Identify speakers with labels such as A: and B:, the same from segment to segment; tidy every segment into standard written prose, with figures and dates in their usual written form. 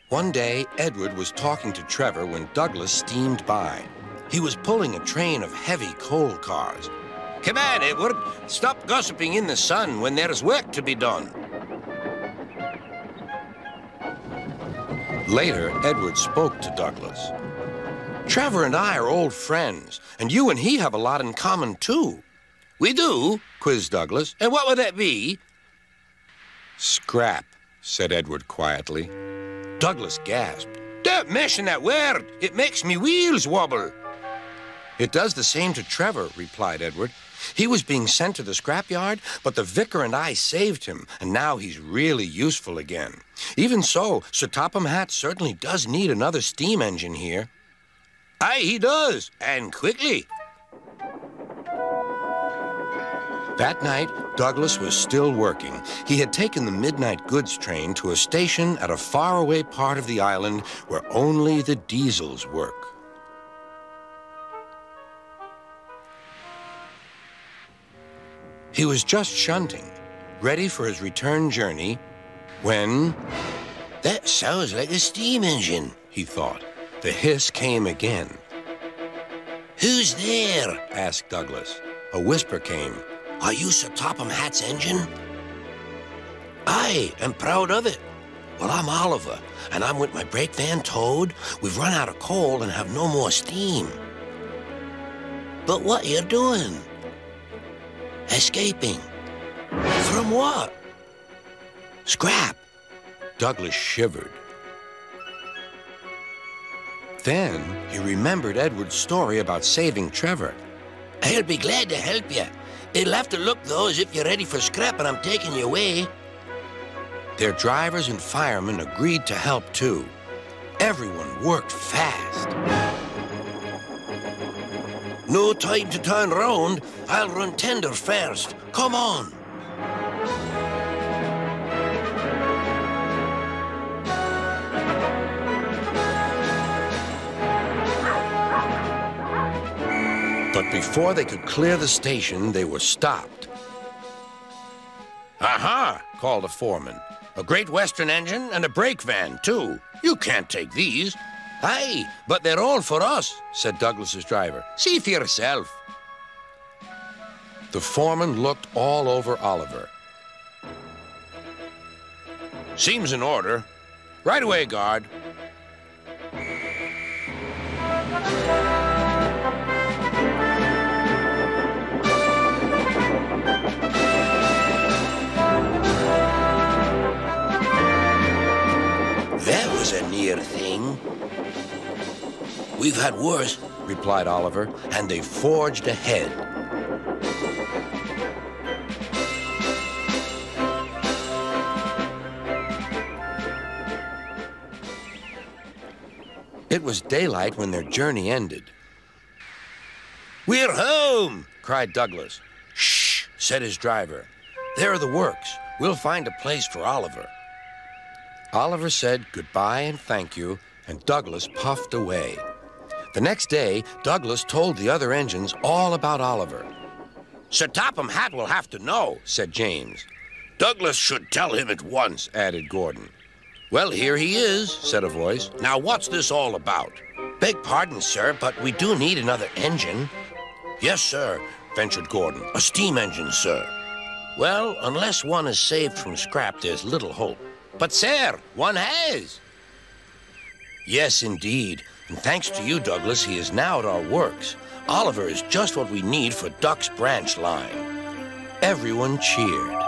A: One day, Edward was talking to Trevor when Douglas steamed by. He was pulling a train of heavy coal cars. "Come on, Edward. Stop gossiping in the sun when there is work to be done." Later, Edward spoke to Douglas. "Trevor and I are old friends, and you and he have a lot in common, too." "We do?" quizzed Douglas. "And what would that be?" "Scrap," said Edward quietly. Douglas gasped. "Don't mention that word. It makes me wheels wobble." "It does the same to Trevor," replied Edward. "He was being sent to the scrapyard, but the vicar and I saved him, and now he's really useful again. Even so, Sir Topham Hatt certainly does need another steam engine here." "Aye, he does, and quickly." That night, Douglas was still working. He had taken the midnight goods train to a station at a faraway part of the island where only the diesels work. He was just shunting, ready for his return journey, when... "That sounds like a steam engine," he thought. The hiss came again. "Who's there?" asked Douglas. A whisper came. "Are you Sir Topham Hatt's engine?" "Aye, and proud of it. Well, I'm Oliver, and I'm with my brake van towed. We've run out of coal and have no more steam." "But what are you doing?" "Escaping." "From what?" "Scrap." Douglas shivered. Then he remembered Edward's story about saving Trevor. "I'll be glad to help you. It'll have to look, though, as if you're ready for scrap and I'm taking you away." Their drivers and firemen agreed to help, too. Everyone worked fast. "No time to turn round. I'll run tender first. Come on." But before they could clear the station, they were stopped. "Aha!" called a foreman. "A Great Western engine and a brake van, too. You can't take these." "Aye, but they're all for us," said Douglas's driver. "See for yourself." The foreman looked all over Oliver. "Seems in order. Right away, guard." "That was a near thing." "We've had worse," replied Oliver, and they forged ahead. It was daylight when their journey ended. "We're home!" cried Douglas. "Shh!" said his driver. "There are the works. We'll find a place for Oliver." Oliver said goodbye and thank you, and Douglas puffed away. The next day, Douglas told the other engines all about Oliver. "Sir Topham Hatt will have to know," said James. "Douglas should tell him at once," added Gordon. "Well, here he is," said a voice. "Now, what's this all about?" "Beg pardon, sir, but we do need another engine." "Yes, sir," ventured Gordon. "A steam engine, sir." "Well, unless one is saved from scrap, there's little hope." "But, sir, one has." "Yes, indeed. And thanks to you, Douglas, he is now at our works. Oliver is just what we need for Duck's branch line." Everyone cheered.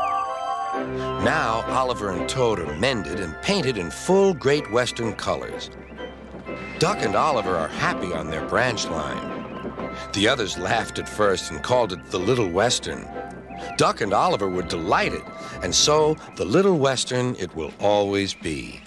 A: Now Oliver and Toad are mended and painted in full Great Western colors. Duck and Oliver are happy on their branch line. The others laughed at first and called it the Little Western. Duck and Oliver were delighted, and so the Little Western it will always be.